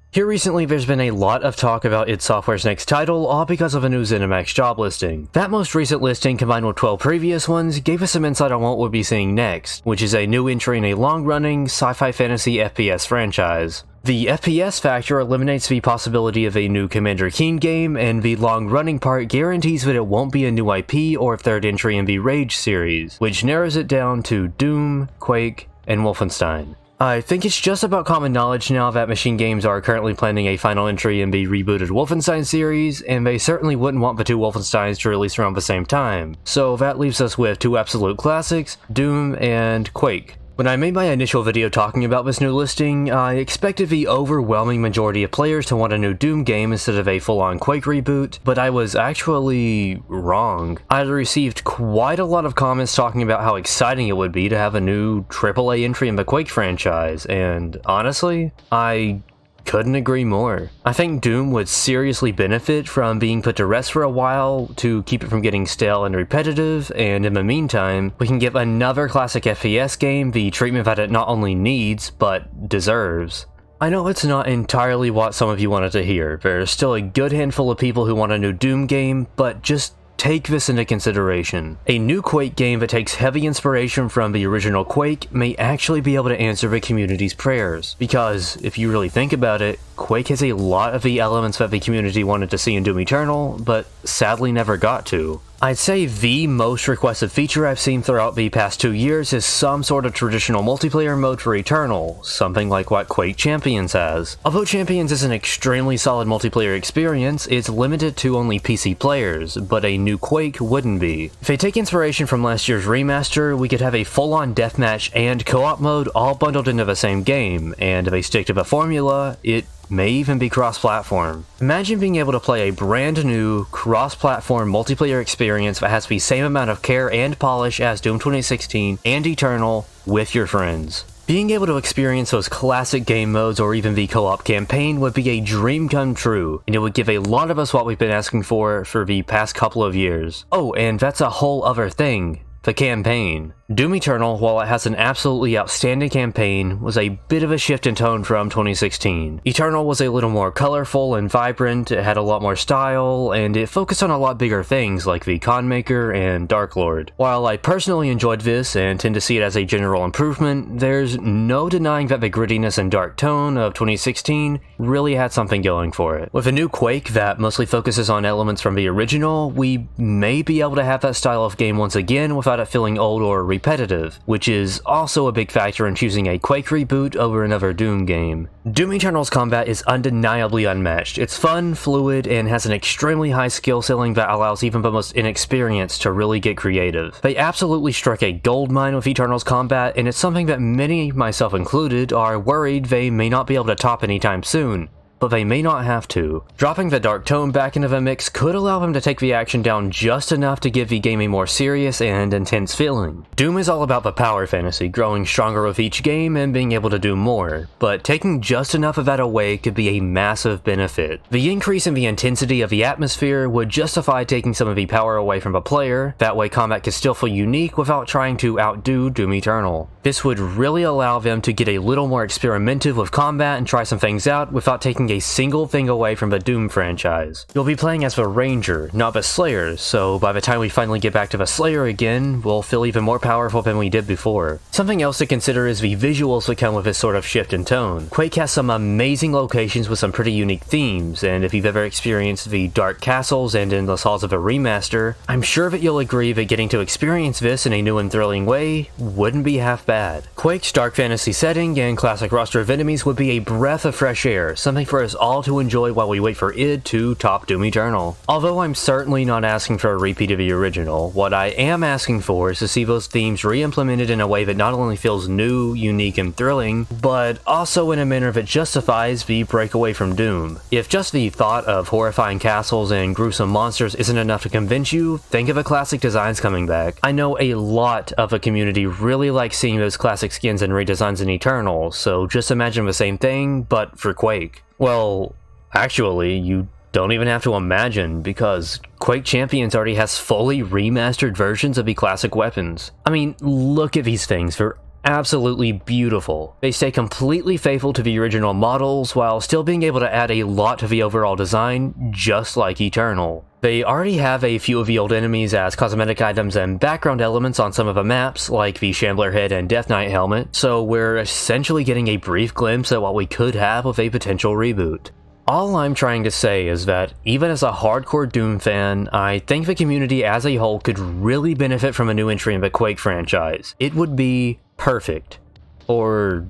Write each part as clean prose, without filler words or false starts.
Here recently, there's been a lot of talk about id Software's next title, all because of a new ZeniMax job listing. That most recent listing, combined with 12 previous ones, gave us some insight on what we'll be seeing next, which is a new entry in a long-running, sci-fi fantasy FPS franchise. The FPS factor eliminates the possibility of a new Commander Keen game, and the long-running part guarantees that it won't be a new IP or third entry in the Rage series, which narrows it down to Doom, Quake, and Wolfenstein. I think it's just about common knowledge now that Machine Games are currently planning a final entry in the rebooted Wolfenstein series, and they certainly wouldn't want the two Wolfensteins to release around the same time. So that leaves us with two absolute classics, Doom and Quake. When I made my initial video talking about this new listing, I expected the overwhelming majority of players to want a new Doom game instead of a full-on Quake reboot, but I was actually wrong. I received quite a lot of comments talking about how exciting it would be to have a new AAA entry in the Quake franchise, and honestly, I couldn't agree more. I think Doom would seriously benefit from being put to rest for a while to keep it from getting stale and repetitive, and in the meantime, we can give another classic FPS game the treatment that it not only needs, but deserves. I know it's not entirely what some of you wanted to hear. There's still a good handful of people who want a new Doom game, but just take this into consideration. A new Quake game that takes heavy inspiration from the original Quake may actually be able to answer the community's prayers. Because, if you really think about it, Quake has a lot of the elements that the community wanted to see in Doom Eternal, but sadly never got to. I'd say the most requested feature I've seen throughout the past 2 years is some sort of traditional multiplayer mode for Eternal, something like what Quake Champions has. Although Champions is an extremely solid multiplayer experience, it's limited to only PC players, but a new Quake wouldn't be. If they take inspiration from last year's remaster, we could have a full-on deathmatch and co-op mode all bundled into the same game, and if they stick to the formula, it may even be cross-platform. Imagine being able to play a brand new, cross-platform multiplayer experience that has the same amount of care and polish as Doom 2016 and Eternal with your friends. Being able to experience those classic game modes or even the co-op campaign would be a dream come true, and it would give a lot of us what we've been asking for the past couple of years. Oh, and that's a whole other thing. The campaign. Doom Eternal, while it has an absolutely outstanding campaign, was a bit of a shift in tone from 2016. Eternal was a little more colorful and vibrant, it had a lot more style, and it focused on a lot bigger things like the Conmaker and Dark Lord. While I personally enjoyed this and tend to see it as a general improvement, there's no denying that the grittiness and dark tone of 2016 really had something going for it. With a new Quake that mostly focuses on elements from the original, we may be able to have that style of game once again without it feeling old or repetitive, which is also a big factor in choosing a Quake reboot over another Doom game. Doom Eternal's combat is undeniably unmatched. It's fun, fluid, and has an extremely high skill ceiling that allows even the most inexperienced to really get creative. They absolutely struck a goldmine with Eternal's combat, and it's something that many, myself included, are worried they may not be able to top anytime soon. But they may not have to. Dropping the dark tone back into the mix could allow them to take the action down just enough to give the game a more serious and intense feeling. Doom is all about the power fantasy, growing stronger with each game and being able to do more, but taking just enough of that away could be a massive benefit. The increase in the intensity of the atmosphere would justify taking some of the power away from the player, that way combat could still feel unique without trying to outdo Doom Eternal. This would really allow them to get a little more experimentative with combat and try some things out without taking a single thing away from the Doom franchise. You'll be playing as the Ranger, not the Slayer, so by the time we finally get back to the Slayer again, we'll feel even more powerful than we did before. Something else to consider is the visuals that come with this sort of shift in tone. Quake has some amazing locations with some pretty unique themes, and if you've ever experienced the dark castles and endless halls of a remaster, I'm sure that you'll agree that getting to experience this in a new and thrilling way wouldn't be half bad. Quake's dark fantasy setting and classic roster of enemies would be a breath of fresh air, something for us all to enjoy while we wait for id to top Doom Eternal. Although I'm certainly not asking for a repeat of the original, what I am asking for is to see those themes re-implemented in a way that not only feels new, unique, and thrilling, but also in a manner that justifies the breakaway from Doom. If just the thought of horrifying castles and gruesome monsters isn't enough to convince you, think of the classic designs coming back. I know a lot of the community really likes seeing those classic skins and redesigns in Eternal, so just imagine the same thing, but for Quake. Well, actually, you don't even have to imagine, because Quake Champions already has fully remastered versions of the classic weapons. I mean, look at these things. They're absolutely beautiful. They stay completely faithful to the original models while still being able to add a lot to the overall design, just like Eternal. They already have a few of the old enemies as cosmetic items and background elements on some of the maps, like the Shambler Head and Death Knight helmet, so we're essentially getting a brief glimpse at what we could have with a potential reboot. All I'm trying to say is that, even as a hardcore Doom fan, I think the community as a whole could really benefit from a new entry in the Quake franchise. It would be perfect. Or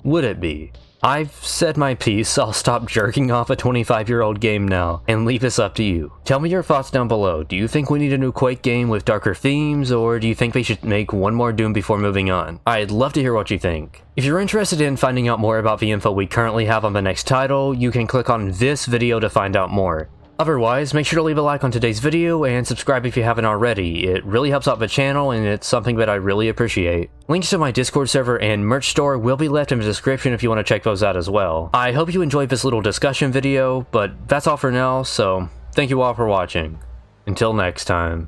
would it be? I've said my piece, I'll stop jerking off a 25-year-old game now, and leave this up to you. Tell me your thoughts down below. Do you think we need a new Quake game with darker themes, or do you think they should make one more Doom before moving on? I'd love to hear what you think. If you're interested in finding out more about the info we currently have on the next title, you can click on this video to find out more. Otherwise, make sure to leave a like on today's video and subscribe if you haven't already. It really helps out the channel and it's something that I really appreciate. Links to my Discord server and merch store will be left in the description if you want to check those out as well. I hope you enjoyed this little discussion video, but that's all for now, so thank you all for watching. Until next time.